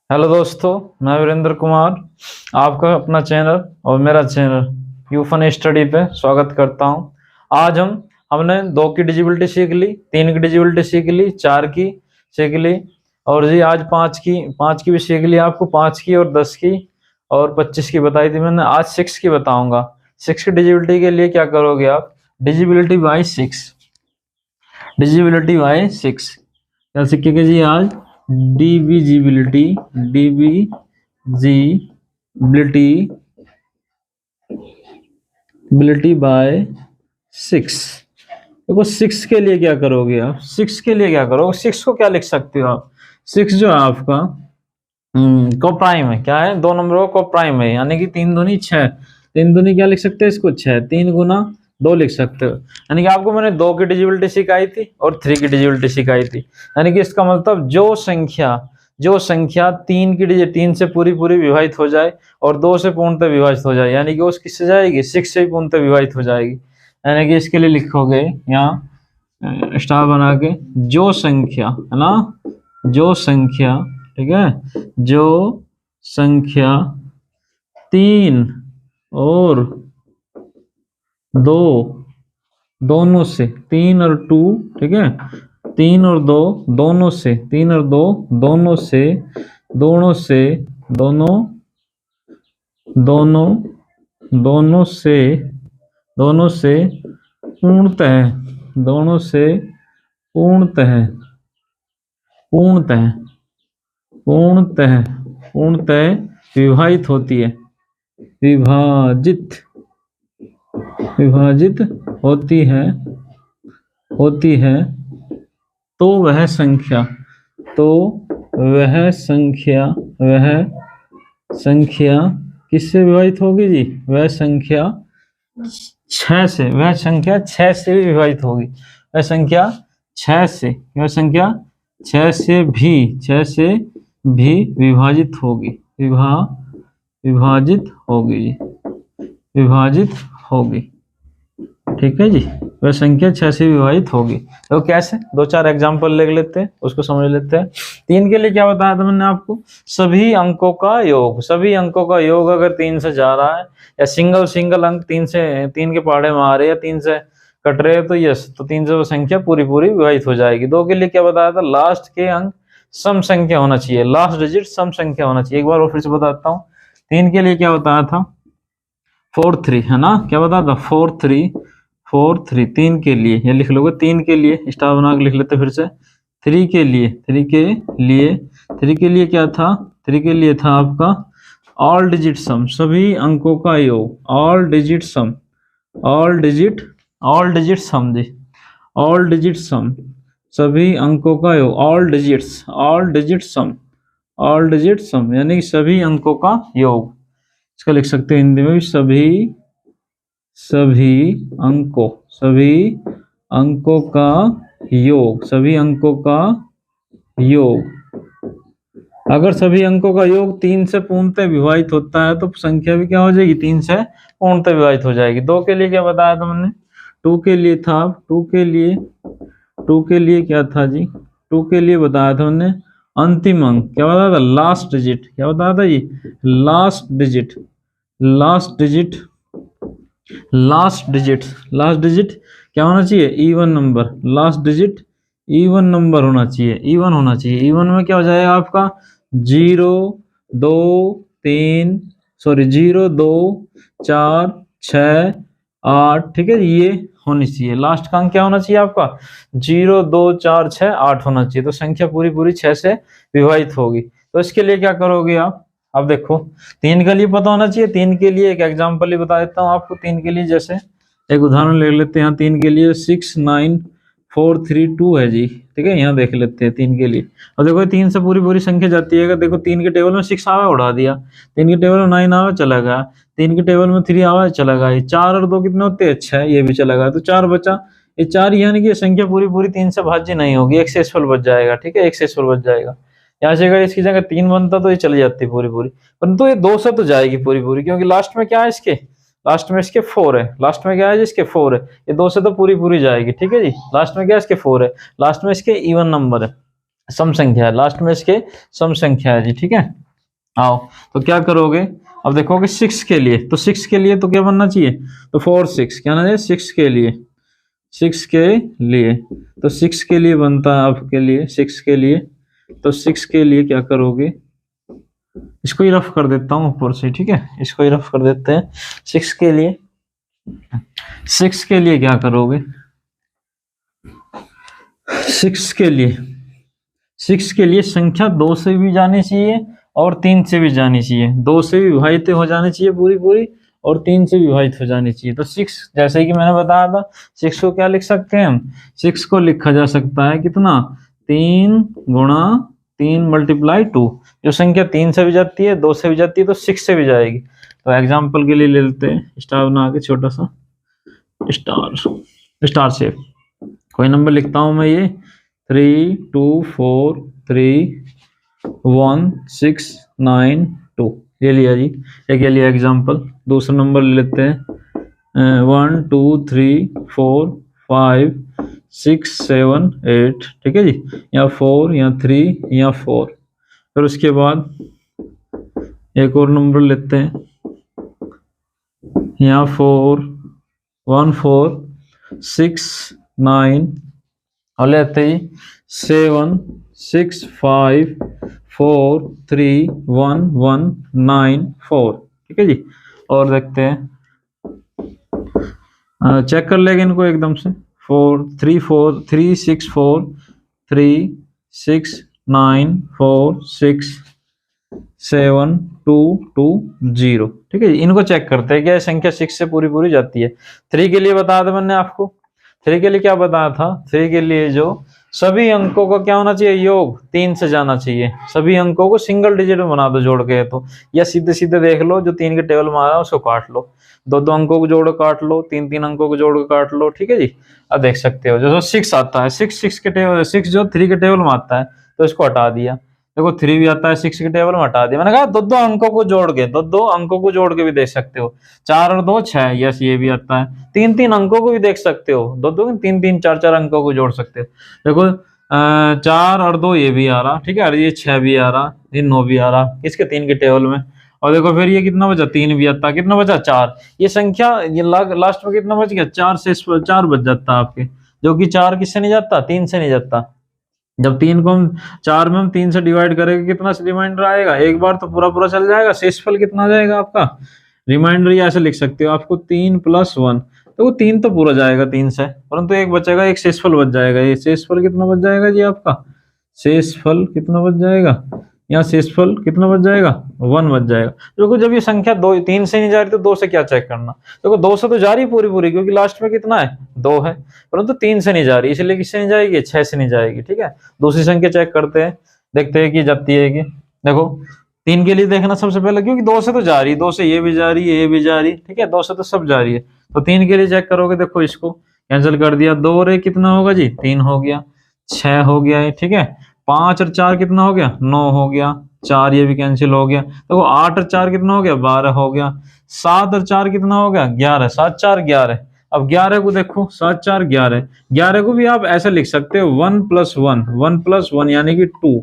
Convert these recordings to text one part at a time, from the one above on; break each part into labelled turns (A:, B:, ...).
A: Hello दोस्तों, मैं वीरेंद्र कुमार आपका अपना चैनल और मेरा चैनल यूफन स्टडी पे स्वागत करता हूं। आज हमने 2 की डिजिबिलिटी सीख ली, 3 की डिजिबिलिटी सीख ली, 4 की सीख ली और जी आज 5 की भी सीख ली। आपको 5 की और 10 की और 25 की बताई थी मैंने। आज 6 की बताऊंगा। 6 की डिजिबिलिटी के लिए क्या करोगे आप? डिजिबिलिटी बाई 6, डिजिबिलिटी बाई 6 क्या सीखेंगे जी आज? Divisibility, divisibility bye 6। देखो 6 के लिए क्या करोगे आप? 6 के लिए क्या करोगे? 6 को क्या लिख सकते हो आप? 6 जो है आपका को प्राइम है। क्या है? 2 नंबरों को प्राइम है, यानी कि 3 दूनी 6। 3 दूनी क्या लिख सकते हैं इसको? 6। 3 गुना 2 लिख सकते हो। यानी कि आपको मैंने 2 की डिजिबिलिटी सिखाई थी और 3 की डिजिबिलिटी सिखाई थी। यानी कि इसका मतलब जो संख्या 3 की डिजिट 3 से पूरी विभाजित हो जाए और 2 से पूर्णतः विभाजित हो जाए, यानी कि वो किससे जाएगी? 6 से पूर्णतः विभाजित हो जाएगी। यानी कि इसके लिए लिखोगे यहाँ स्टार बना के, जो संख्या है ना, जो संख्या, ठीक है, जो संख्या 3 और 2 दोनों से, 3 और 2, ठीक है, 3 और 2 दोनों से, 3 और 2 दोनों से, दोनों से, दोनों दोनों दोनों से, दोनों से पूर्णतः, दोनों से पूर्णतः, पूर्णतः, पूर्णतः, पूर्णतः विभाजित होती है, विभाजित, विभाजित होती है, होती है, तो वह संख्या, तो वह संख्या, वह संख्या किससे विभाजित होगी जी? वह संख्या 6 से, वह संख्या 6 से भी विभाजित होगी। वह संख्या 6 से, वह संख्या 6 से भी, 6 से भी विभाजित होगी, विभाजित होगी जी, विभाजित होगी। ठीक है जी, वह संख्या 6 से विभाजित होगी। तो कैसे? 2-4 एग्जांपल ले लेते हैं, उसको समझ लेते हैं। 3 के लिए क्या बताया था मैंने आपको? सभी अंकों का योग। सभी अंकों का योग अगर 3 से जा रहा है या सिंगल अंक 3 के पहाड़े में आ रहे हैं या 3 से कट रहे हैं तो यस, तो 3 से वो संख्या पूरी विभाजित हो जाएगी। 2 के लिए क्या बताया था? लास्ट के अंक सम संख्या होना चाहिए, लास्ट डिजिट सम संख्या होना चाहिए। एक बार और फिर से बताता हूँ। 3 के लिए क्या बताया था? 4 3, है ना? क्या बताया था? 4 3 3 के लिए, ये लिख लोगे। 3 के लिए स्टार बना के लिख लेते फिर से। 3 के लिए, 3 के लिए क्या था? 3 के लिए था आपका ऑल डिजिट सम, सभी अंकों का योग, all digit sum, all digit sum जी, ऑल डिजिट सम, सभी अंकों का योग, all digit sum, all digit sum, यानी कि सभी अंकों का योग। इसका लिख सकते हैं हिंदी में भी, सभी अंकों का योग, सभी अंकों का योग। अगर सभी अंकों का योग 3 से पूर्णतः विभाजित होता है तो संख्या भी क्या हो जाएगी? 3 से पूर्णतः विभाजित हो जाएगी। 2 के लिए क्या बताया था मैंने? 2 के लिए था, 2 के लिए क्या था जी? 2 के लिए बताया था मैंने अंतिम अंक। क्या बताया था? Last digit. क्या बताया था जी? Last digit, last digit, last digit क्या होना चाहिए? Even number. Last digit even number होना चाहिए, इवन होना चाहिए। इवन में क्या हो जाएगा आपका? 0 2 4 6 8, ठीक है, ये होनी चाहिए। लास्ट का अंक क्या होना चाहिए आपका? 0 2 4 6 8 होना चाहिए। तो संख्या पूरी 6 से विभाजित होगी। तो इसके लिए क्या करोगे आप? अब देखो 3 के लिए पता होना चाहिए। 3 के लिए एक एग्जांपल ही बता देता हूँ आपको। 3 के लिए जैसे एक उदाहरण ले लेते हैं। 3 के लिए 6 9 4 3 2 है जी, ठीक है, यहाँ देख लेते हैं 3 के लिए। और देखो 3 से पूरी संख्या जाती है। देखो 3 के टेबल में 6 आवा, उड़ा दिया। 3 के टेबल में 9 आवा, चला गया। 3 के टेबल में 3 आवा, चला गया। 4 और 2 कितने होते हैं? 6, ये भी चला गया। तो 4 बचा। ये 4 यानी कि ये संख्या पूरी 3 से भाज्य नहीं होगी, एक्सेसफुल बच जाएगा। ठीक है, एक्सेसफुल बच जाएगा। यहाँ से अगर इसकी जगह 3 बनता तो ये चली जाती पूरी, परंतु ये 2 से तो जाएगी पूरी, क्योंकि लास्ट में क्या है इसके? लास्ट में इसके 4 है। लास्ट में क्या है? इसके 4 है। ये 2 से तो पूरी जाएगी। ठीक है जी, लास्ट में क्या है? इसके 4 है। लास्ट में इसके इवन नंबर है, सम संख्या है। लास्ट में इसके सम संख्या है जी, ठीक है। आओ तो क्या करोगे, अब देखोगे 6 के लिए, तो 6 के लिए तो क्या बनना चाहिए, तो 4 6 क्या ना चाहिए 6 के लिए, 6 के लिए, तो 6 के लिए बनता है आपके लिए 6 के लिए, तो 6 के लिए क्या करोगे, इसको ही रफ कर देता हूँ ऊपर से, ठीक है, इसको ही रफ कर देते हैं। 6 के लिए, 6 के लिए क्या करोगे, 6 के लिए, 6 के लिए संख्या 2 से भी जानी चाहिए और 3 से भी जानी चाहिए, 2 से भी विभाजित हो जानी चाहिए पूरी पूरी, और 3 से भी विभाजित हो जानी चाहिए। तो 6 जैसे कि मैंने बताया था, 6 को क्या लिख सकते हैं हम, 6 को लिखा जा सकता है कितना, 3 गुणा 3 मल्टीप्लाई 2, जो संख्या 3 से भी जाती है 2 से भी जाती है तो 6 से भी जाएगी। तो एग्जाम्पल के लिए ले लेते हैं, स्टार बना के छोटा सा स्टार शेप, कोई नंबर लिखता हूं मैं, ये 3 2 4 3 1 6 9 2 ये लिया जी, एक ये लिया एग्जाम्पल। दूसरा नंबर ले लेते हैं 1 2 3 4 5 6 7 8, ठीक है जी, या 4 या 3 या 4। फिर उसके बाद एक और नंबर लेते हैं, यहाँ 4 1 4 6 9, और लेते ही 7 6 5 4 3 1 1 9 4, ठीक है जी। और देखते हैं, चेक कर लेंगे इनको एकदम से, 4 3 4 3 6 4 3 6 9 4 6 7 2 2 0, ठीक है जी। इनको चेक करते हैं क्या संख्या 6 से पूरी पूरी जाती है। 3 के लिए बताया था मैंने आपको, 3 के लिए क्या बताया था, 3 के लिए जो सभी अंकों का क्या होना चाहिए, योग 3 से जाना चाहिए, सभी अंकों को सिंगल डिजिट में बना दो जोड़ के, तो या सीधे सीधे देख लो जो 3 के टेबल में आ रहा है उसको काट लो, 2 अंकों को जोड़ काट लो, 3 अंकों को जोड़ के काट लो, ठीक है जी। अब देख सकते हो जो 6 आता है, 6 के टेबल, 6 जो 3 के टेबल में आता है तो इसको हटा दिया, देखो 3 भी आता है 6 के टेबल में, हटा दिया। मैंने कहा 2 अंकों को जोड़ के, 2 अंकों को जोड़ के भी देख सकते हो, 4 और 2 6, यस ये भी आता है। 3 अंकों को भी देख सकते हो, 2 3 4 अंकों को जोड़ सकते हो। देखो 4 और 2 ये भी आ रहा, ठीक है, और ये 6 भी आ रहा, ये 9 भी आ रहा, इसके 3 के टेबल में। और देखो फिर ये कितना बचा, 3 भी आता, कितना बचा 4, ये संख्या ये लास्ट में कितना बच गया, 4 से 4 बच जाता है आपके, जो कि 4 किससे नहीं जाता, 3 से नहीं जाता। जब 3 को हम 4 में हम 3 से डिवाइड करेंगे कितना रिमाइंडर आएगा, एक बार तो पूरा पूरा चल जाएगा, शेषफल कितना आ जाएगा आपका, रिमाइंडर ये ऐसे लिख सकते हो आपको 3 + 1, तो वो 3 तो पूरा जाएगा 3 से, परंतु एक बचेगा, एक शेषफल बच जाएगा। ये शेषफल कितना बच जाएगा जी आपका, शेषफल कितना बच जाएगा, यहाँ शेषफल कितना बच जाएगा, 1 बच जाएगा। देखो जब ये संख्या 2 3 से नहीं जा रही तो 2 से क्या चेक करना, देखो 2 से तो जा रही पूरी पूरी, क्योंकि लास्ट में कितना है 2 है, परंतु 3 से नहीं जा रही, इसलिए किससे नहीं जाएगी, 6 से नहीं जाएगी, ठीक है। दूसरी संख्या चेक करते हैं, देखते हैं कि जाती है कि, देखो 3 के लिए देखना सबसे पहले, क्योंकि 2 से तो जा रही, 2 से ये भी जा रही है, ये भी जा रही है, ठीक है, 2 से तो सब जा रही है, तो 3 के लिए चेक करोगे, देखो इसको कैंसिल कर दिया, 2 और 1 कितना होगा जी, 3 हो गया, 6 हो गया है, ठीक है, 5 और 4 कितना हो गया, 9 हो गया, 4 ये भी कैंसिल हो गया, देखो 8 और 4 कितना हो गया, 12 हो गया, 7 और 4 कितना हो गया, 11, 7 4 11। अब 11 को देखो, 7 4 11, 11 को भी आप ऐसे लिख सकते हो 1 + 1, 1 + 1 यानी कि 2,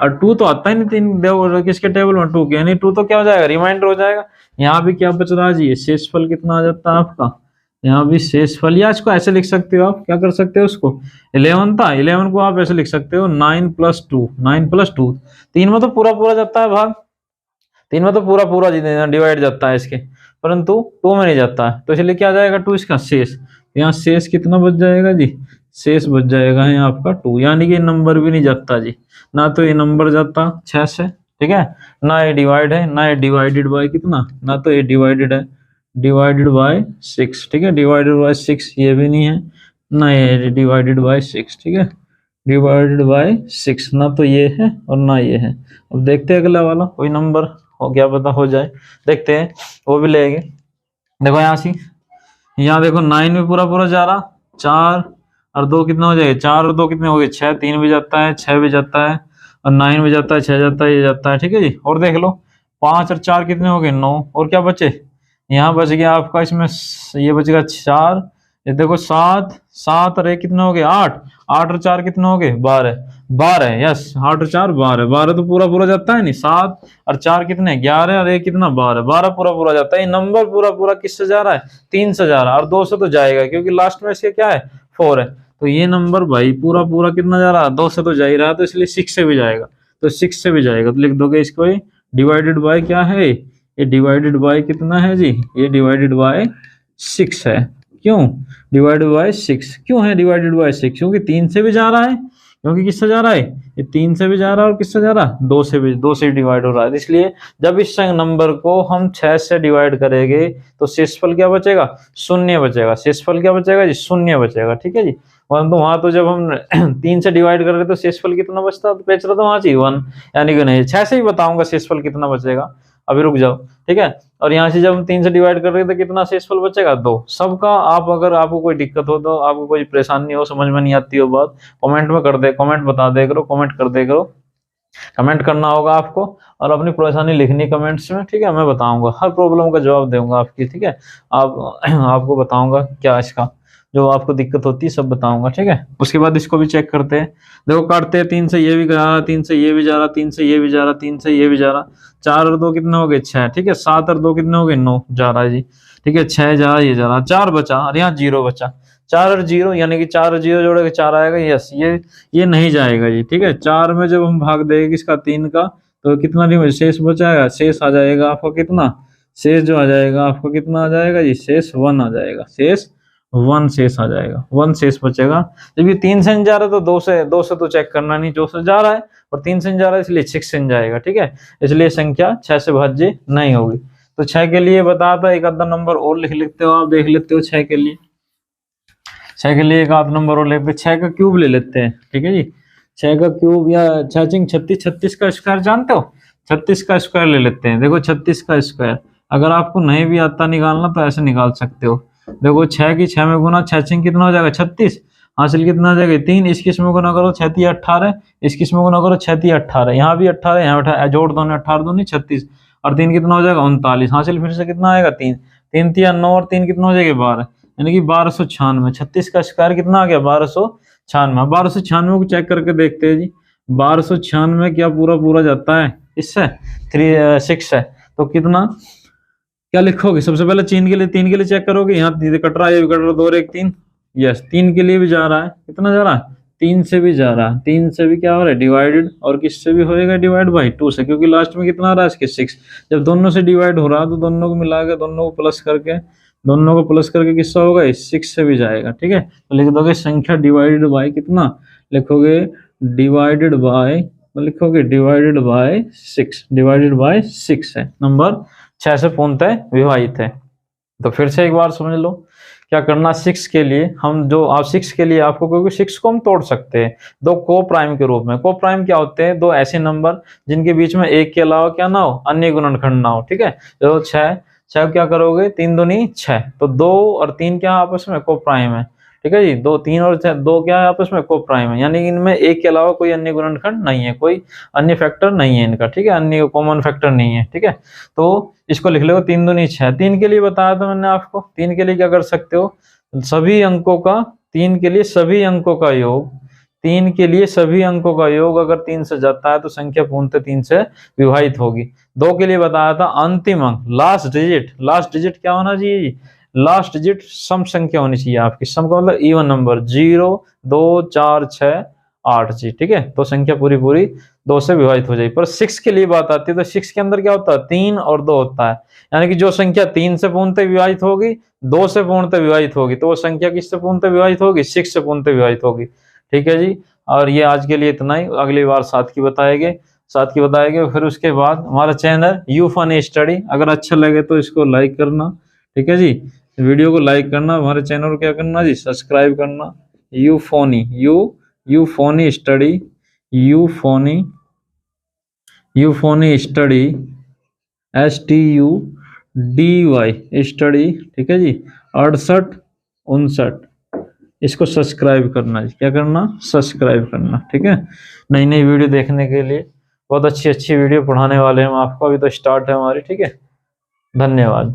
A: और 2 तो आता ही नहीं किसके टेबल में, 2 के, यानी 2 तो क्या हो जाएगा, रिमाइंडर हो जाएगा। यहाँ भी क्या बच रहा है जी, शेषफल कितना आ जाता है आपका, यहाँ भी शेषफल, या इसको ऐसे लिख सकते हो आप, क्या कर सकते हो उसको, 11 था, 11 को आप ऐसे लिख सकते हो 9 + 2, 9 + 2, 3 में तो पूरा पूरा जाता है भाग, 3 में तो पूरा पूरा डिवाइड जाता है इसके, परंतु 2 में नहीं जाता है, तो इसलिए क्या आ जाएगा 2 इसका शेष, यहाँ शेष कितना बच जाएगा जी, शेष बच जाएगा है आपका 2, यानी कि नंबर भी नहीं जाता जी, ना तो ये नंबर जाता 6 से, ठीक है, ना ये डिवाइड है, ना ये डिवाइडेड बाय कितना, ना तो ये डिवाइडेड है, डिवाइडेड बाय 6, ठीक है, डिवाइडेड बाय 6 ये भी नहीं है, ना ये डिवाइडेड बाय 6, ठीक है, डिवाइडेड बाय 6 ना तो ये है और ना ये है। अब देखते हैं अगला वाला, कोई नंबर हो, क्या पता हो जाए, देखते हैं, वो भी लेंगे। देखो यहाँ से, यहाँ देखो 9 में पूरा पूरा जा रहा, 4 और 2 कितना हो जाएगा, 4 और 2 कितने हो गए, 6, 3 भी जाता है, 6 भी जाता है, और 9 भी जाता है, 6 जाता है, ये जाता है, ठीक है जी। और देख लो 5 और 4 कितने हो गए, 9, और क्या बचे, यहाँ बच गया आपका, इसमें ये बचेगा 4, ये देखो 7 7 और 1 कितने हो गए 8, 8 और 4 कितने हो गए 12, 12 यस 8 और 4 12, 12 तो पूरा पूरा जाता है नहीं, 7 और 4 कितने 11 और 1 कितना 12, 12 पूरा पूरा जाता है। ये नंबर पूरा पूरा किससे जा रहा है 3 से जा रहा है, और 2 से तो जाएगा क्योंकि लास्ट में इसके क्या है 4 है। तो ये नंबर भाई पूरा पूरा कितना जा रहा है 2 से तो जा ही रहा है, तो इसलिए 6 से भी जाएगा, तो 6 से भी जाएगा तो लिख दोगे इसको डिवाइडेड बाय क्या है, ये डिवाइडेड बाय कितना है जी, ये डिवाइडेड बाय 6 है। क्यों डिवाइडेड बाय 6 क्यों है डिवाइडेड बाय 6, क्योंकि 3 से भी जा रहा है, क्योंकि किससे जा रहा है ये 3 से भी जा रहा है और किससे जा रहा है 2 से भी, 2 से डिवाइड हो रहा है। इसलिए जब इस नंबर को हम 6 से डिवाइड करेंगे तो शेषफल क्या बचेगा शून्य बचेगा, शेषफल क्या बचेगा जी शून्य बचेगा, ठीक है जी। परंतु वहां तो जब हम 3 से डिवाइड कर रहे तो शेषफल कितना बचता तो बेच रहा था वहां 1, यानी कि नहीं 6 से ही बताऊंगा शेषफल कितना बचेगा, अभी रुक जाओ ठीक है। और यहाँ से जब हम 3 से डिवाइड कर रहे हैं तो कितना शेषफल बचेगा 2। सबका आप अगर आपको कोई दिक्कत हो तो आपको कोई परेशानी हो समझ में नहीं आती हो बात कमेंट में कर दे, कमेंट बता दे करो, कमेंट कर दे करो, कमेंट करना होगा आपको और अपनी परेशानी लिखनी कमेंट्स में, ठीक है। मैं बताऊंगा हर प्रॉब्लम का जवाब दूंगा आपकी, ठीक है। आपको बताऊंगा क्या इसका जो आपको दिक्कत होती है सब बताऊंगा, ठीक है। उसके बाद इसको भी चेक करते हैं, देखो काटते हैं 3 से ये भी जा रहा, 3 से ये भी जा रहा, 3 से ये भी जा रहा, 3 से ये भी जा रहा, 4 और 2 कितने हो गए 6, ठीक है। 7 और 2 कितने हो गए 9 जा रहा है जी, ठीक है। 6 जा रहा, ये जा रहा, 4 बचा और यहाँ 0 बचा, 4 और 0 यानी कि 4 और 0 जोड़े 4 आएगा, यस ये नहीं जाएगा जी, ठीक है। 4 में जब हम भाग देंगे किसका 3 का तो कितना नहीं शेष बचाएगा, शेष आ जाएगा आपको कितना, शेष जो आ जाएगा आपको कितना आ जाएगा जी, शेष 1 आ जाएगा, शेष 1 शेष आ जाएगा, 1 शेष बचेगा। जब ये 3 से जा रहा है तो 2 से तो चेक करना नहीं, 2 से जा रहा है और 3 से जा रहा है इसलिए 6 से जाएगा, ठीक है। इसलिए संख्या 6 से भाज्य नहीं होगी। तो 6 के लिए बताता एक आधा नंबर और लिख लेते हो आप, देख लेते हो 6 के लिए, 6 के लिए एक आध नंबर और लेते, 6 का क्यूब ले लेते हैं, ठीक है जी। 6 का क्यूब या 36 36 का स्क्वायर जानते हो, 36 का स्क्वायर ले लेते हैं। देखो 36 का स्क्वायर अगर आपको नहीं भी आता निकालना तो ऐसे निकाल सकते हो। देखो 6 की 6 में गुना 6 कितना हो जाएगा 36, हासिल कितना आ जाएगा 3, इस किस्म में गुना करो 6 3 18, इस किस्म में गुना करो 6 3 18, यहाँ भी 18 यहाँ 18 जोड़ दो 18 दूनी 36 और 3 कितना हो जाएगा 39, हासिल फिर से कितना आएगा 3 3 3 9 और 3 कितना हो जाएगा 12, यानी कि 1296। 36 का स्क्वायर कितना आ गया 1296। 1296 को चेक करके देखते हैं जी, 1296 क्या पूरा पूरा जाता है इससे 6 है तो कितना क्या लिखोगे, सबसे पहले 3 के लिए चेक करोगे, यहाँ कट रहा है ये भी कट रहा है 2 और 1 3, यस 3 के लिए भी जा रहा है, कितना जा रहा है 3 से भी जा रहा है, 3 से भी क्या हो रहा है डिवाइडेड, और किससे भी होएगा डिवाइड बाई 2 से, क्योंकि लास्ट में कितना आ रहा है इसके 6। जब दोनों से डिवाइड हो रहा है तो दोनों को मिला के दोनों को प्लस करके किससे होगा 6 से भी जाएगा, ठीक है। तो लिख दोगे संख्या डिवाइडेड बाय कितना लिखोगे, डिवाइडेड बाय लिखोगे डिवाइडेड बाय 6, डिवाइडेड बाय 6 है नंबर 6 से पूर्णतः विभाजित है। तो फिर से एक बार समझ लो क्या करना, 6 के लिए हम जो आप 6 के लिए आपको, क्योंकि 6 को हम तोड़ सकते हैं दो को प्राइम के रूप में। को प्राइम क्या होते हैं, दो ऐसे नंबर जिनके बीच में एक के अलावा क्या ना हो अन्य गुणनखंड ना हो, ठीक है। तो 6 क्या करोगे 3 दूनी 6, तो 2 और 3 क्या आपस में को प्राइम है, ठीक है जी। 2 3 और 2 क्या है आपस में को प्राइम है, यानी इनमें एक के अलावा कोई अन्य गुणनखंड नहीं है, कोई अन्य फैक्टर नहीं है इनका, ठीक है, अन्य कॉमन फैक्टर नहीं है, ठीक है। तो इसको लिख लो 3 दूनी 6। 3 के लिए बताया था मैंने आपको, 3 के लिए क्या कर सकते हो सभी अंकों का, 3 के लिए सभी अंकों का योग, 3 के लिए सभी अंकों का योग अगर 3 से जाता है तो संख्या पूर्णतः 3 से विभाजित होगी। 2 के लिए बताया था अंतिम अंक लास्ट डिजिट क्या होना चाहिए, लास्ट डिजिट सम संख्या होनी चाहिए आपकी, सम का मतलब इवन नंबर 0 2 4 6 8 जी, ठीक है। तो संख्या पूरी 2 से विभाजित हो जाएगी। पर 6 के लिए बात आती है तो 6 के अंदर क्या होता है 3 और 2 होता है, यानी कि जो संख्या 3 से पूर्णतः विभाजित होगी 2 से पूर्णतः विभाजित होगी तो वो संख्या किससे पूर्णतः विभाजित होगी 6 से पूर्णतः विभाजित होगी, ठीक है जी। और ये आज के लिए इतना ही, अगली बार 7 की बताएंगे। फिर उसके बाद हमारा चैनल यू फनी स्टडी, अगर अच्छा लगे तो इसको लाइक करना, ठीक है जी, वीडियो को लाइक करना, हमारे चैनल को क्या करना जी सब्सक्राइब करना। You Fani study, you Fani study STUDY study, ठीक है जी 68 59, इसको सब्सक्राइब करना जी, क्या करना सब्सक्राइब करना, ठीक है। नई नई वीडियो देखने के लिए बहुत अच्छी वीडियो पढ़ाने वाले हैं हम आपको, अभी तो स्टार्ट है हमारी, ठीक है। धन्यवाद।